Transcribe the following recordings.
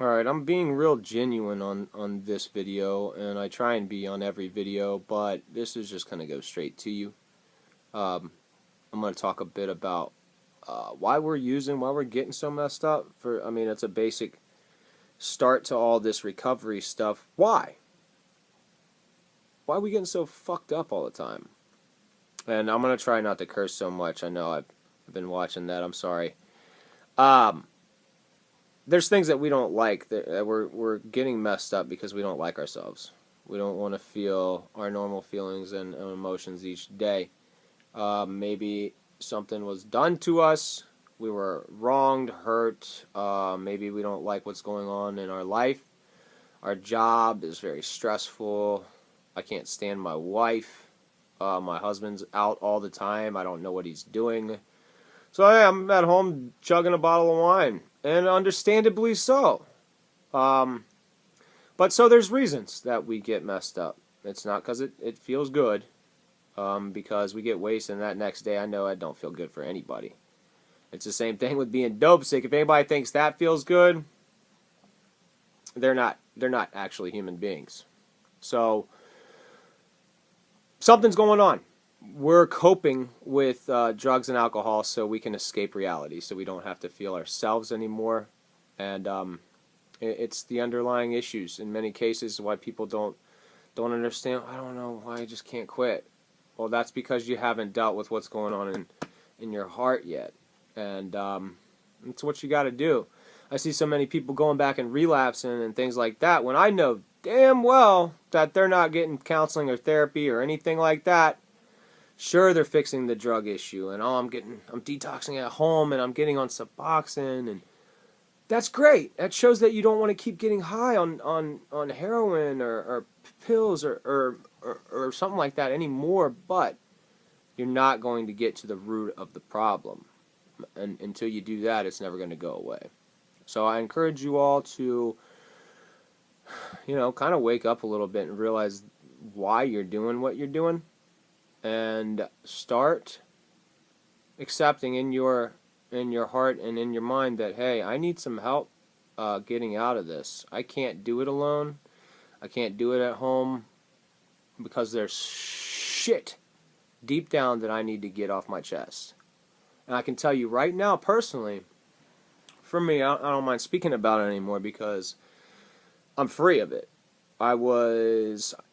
Alright, I'm being real genuine on this video, and I try and be on every video, but this is just going to go straight to you. Um, I'm going to talk a bit about why we're getting so messed up. I mean, it's a basic start to all this recovery stuff. Why? Why are we getting so fucked up all the time? And I'm going to try not to curse so much. I know I've been watching that. I'm sorry. Um, there's things that we don't like that we're getting messed up because we don't like ourselves. We don't want to feel our normal feelings and emotions each day. Maybe something was done to us. We were wronged, hurt. Maybe we don't like what's going on in our life. Our job is very stressful. I can't stand my wife. My husband's out all the time. I don't know what he's doing. So hey, I'm at home chugging a bottle of wine, and understandably so. Um, but so there's reasons that we get messed up. It's not because it feels good, because we get wasted, and that next day I know I don't feel good for anybody. It's the same thing with being dope sick. If anybody thinks that feels good, they're not actually human beings. So something's going on. We're coping with drugs and alcohol so we can escape reality, so we don't have to feel ourselves anymore. And it's the underlying issues in many cases why people don't understand. I don't know why I just can't quit. Well, that's because you haven't dealt with what's going on in your heart yet, and it's what you got to do. I see so many people going back and relapsing and things like that when I know damn well that they're not getting counseling or therapy or anything like that. Sure, they're fixing the drug issue, and I'm detoxing at home, and I'm getting on Suboxone, and that's great. That shows that you don't want to keep getting high on heroin or pills or something like that anymore. But you're not going to get to the root of the problem, and until you do that, it's never going to go away. So I encourage you all to, kind of wake up a little bit and realize why you're doing what you're doing, and start accepting in your heart and in your mind that, hey, I need some help getting out of this. I can't do it alone. I can't do it at home because there's shit deep down that I need to get off my chest. And I can tell you right now, personally, for me, I don't mind speaking about it anymore because I'm free of it.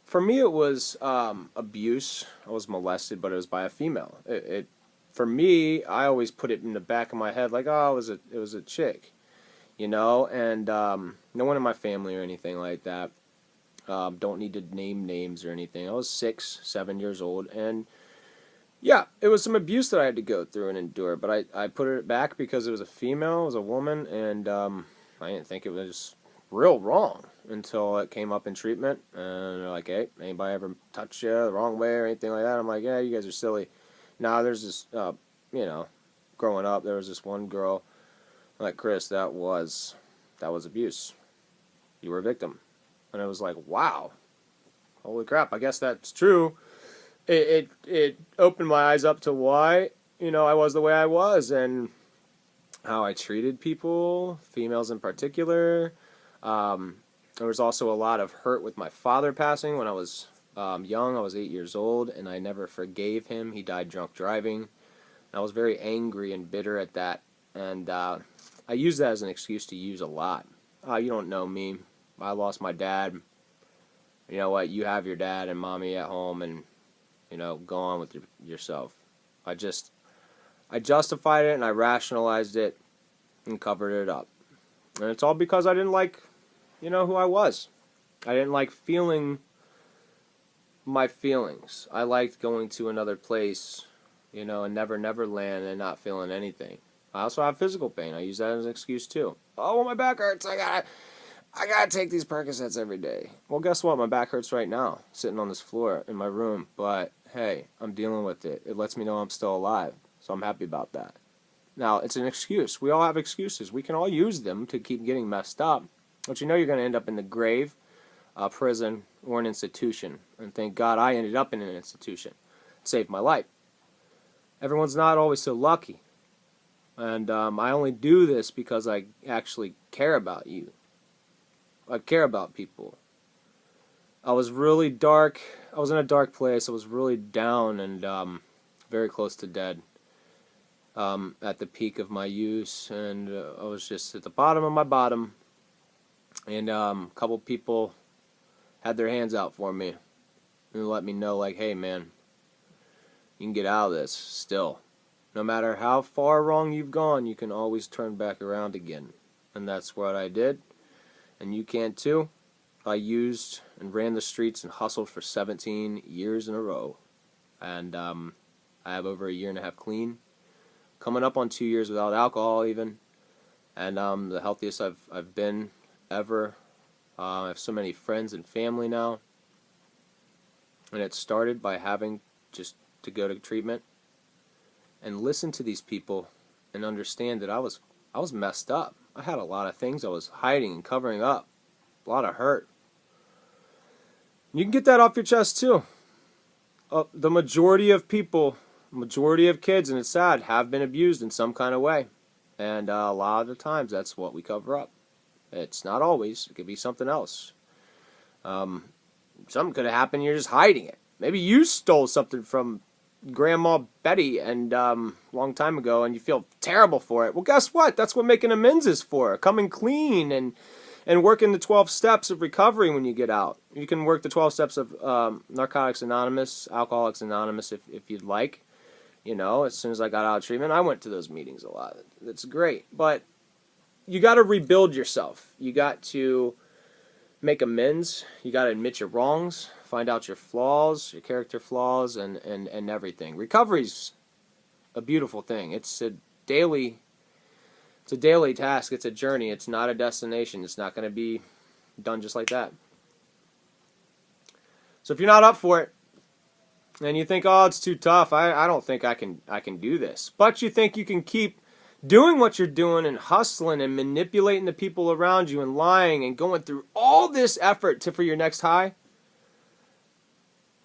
For me, it was abuse. I was molested, but it was by a female. For me, I always put it in the back of my head like, oh, it was a chick, and no one in my family or anything like that. Don't need to name names or anything. I was 6, 7 years old, and yeah, it was some abuse that I had to go through and endure, but I put it back because it was a female, it was a woman, and I didn't think it was real wrong until it came up in treatment, and they're like, hey, anybody ever touch you the wrong way or anything like that? I'm like, yeah, you guys are silly. Now there's this, growing up, there was this one girl, like, Chris, that was abuse. You were a victim. And I was like, wow, holy crap, I guess that's true. It opened my eyes up to why, I was the way I was, and how I treated people, females in particular. There was also a lot of hurt with my father passing when I was young. I was 8 years old, and I never forgave him. He died drunk driving. I was very angry and bitter at that, and I used that as an excuse to use a lot. You don't know me. I lost my dad. You know what? You have your dad and mommy at home, and go on with yourself. I justified it and I rationalized it and covered it up, and it's all because I didn't like, who I was. I didn't like feeling my feelings. I liked going to another place, and Never Land and not feeling anything. I also have physical pain. I use that as an excuse too. Oh, well, my back hurts. I gotta take these Percocets every day. Well, guess what? My back hurts right now, sitting on this floor in my room. But hey, I'm dealing with it. It lets me know I'm still alive, so I'm happy about that. Now, it's an excuse. We all have excuses. We can all use them to keep getting messed up. But you're going to end up in the grave, a prison, or an institution. And thank God I ended up in an institution. It saved my life. Everyone's not always so lucky. And I only do this because I actually care about you. I care about people. I was really dark. I was in a dark place. I was really down and very close to dead at the peak of my use, and I was just at the bottom of my bottom. And a couple people had their hands out for me and let me know, like, hey, man, you can get out of this still. No matter how far wrong you've gone, you can always turn back around again. And that's what I did. And you can too. I used and ran the streets and hustled for 17 years in a row. And I have over a year and a half clean. Coming up on 2 years without alcohol even. And the healthiest I've been ever. I have so many friends and family now. And it started by having just to go to treatment and listen to these people and understand that I was messed up. I had a lot of things I was hiding and covering up. A lot of hurt. You can get that off your chest too. The majority of people, majority of kids, and it's sad, have been abused in some kind of way. And a lot of the times that's what we cover up. It's not always. It could be something else. Something could have happened, you're just hiding it. Maybe you stole something from Grandma Betty and long time ago, and you feel terrible for it. Well, guess what? That's what making amends is for. Coming clean and working the 12 steps of recovery when you get out. You can work the 12 steps of Narcotics Anonymous, Alcoholics Anonymous if you'd like. You know, as soon as I got out of treatment, I went to those meetings a lot. That's great. But you got to rebuild yourself. You got to make amends. You got to admit your wrongs. Find out your flaws, your character flaws, and everything. Recovery's a beautiful thing. It's a daily task. It's a journey. It's not a destination. It's not going to be done just like that. So if you're not up for it, and you think, oh, it's too tough, I don't think I can do this. But you think you can keep doing what you're doing and hustling and manipulating the people around you and lying and going through all this effort for your next high,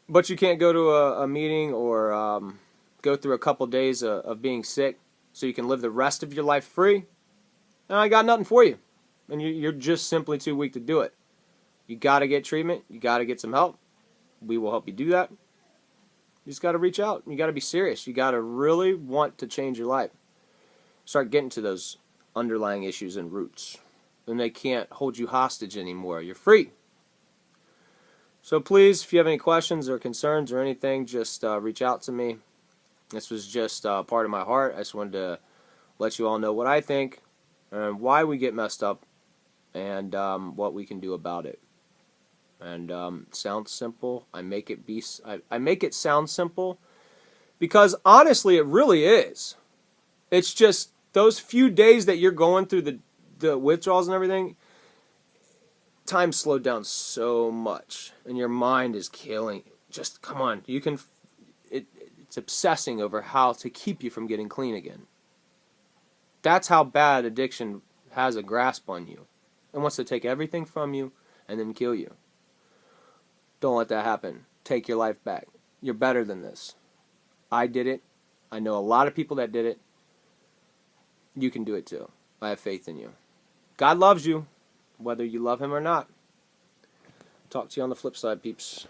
but you can't go to a meeting or go through a couple days of being sick so you can live the rest of your life free, and I got nothing for you. And you're just simply too weak to do it. You got to get treatment. You got to get some help. We will help you do that. You just got to reach out. You got to be serious. You got to really want to change your life. Start getting to those underlying issues and roots. Then they can't hold you hostage anymore. You're free. So please, if you have any questions or concerns or anything, just reach out to me. This was just part of my heart. I just wanted to let you all know what I think and why we get messed up and what we can do about it. And it sounds simple. I make it sound simple because honestly, it really is. It's just those few days that you're going through the withdrawals and everything. Time slowed down so much, and your mind is killing. Just come on, you can. It's obsessing over how to keep you from getting clean again. That's how bad addiction has a grasp on you, and wants to take everything from you and then kill you. Don't let that happen. Take your life back. You're better than this. I did it. I know a lot of people that did it. You can do it too. I have faith in you. God loves you, whether you love Him or not. Talk to you on the flip side, peeps.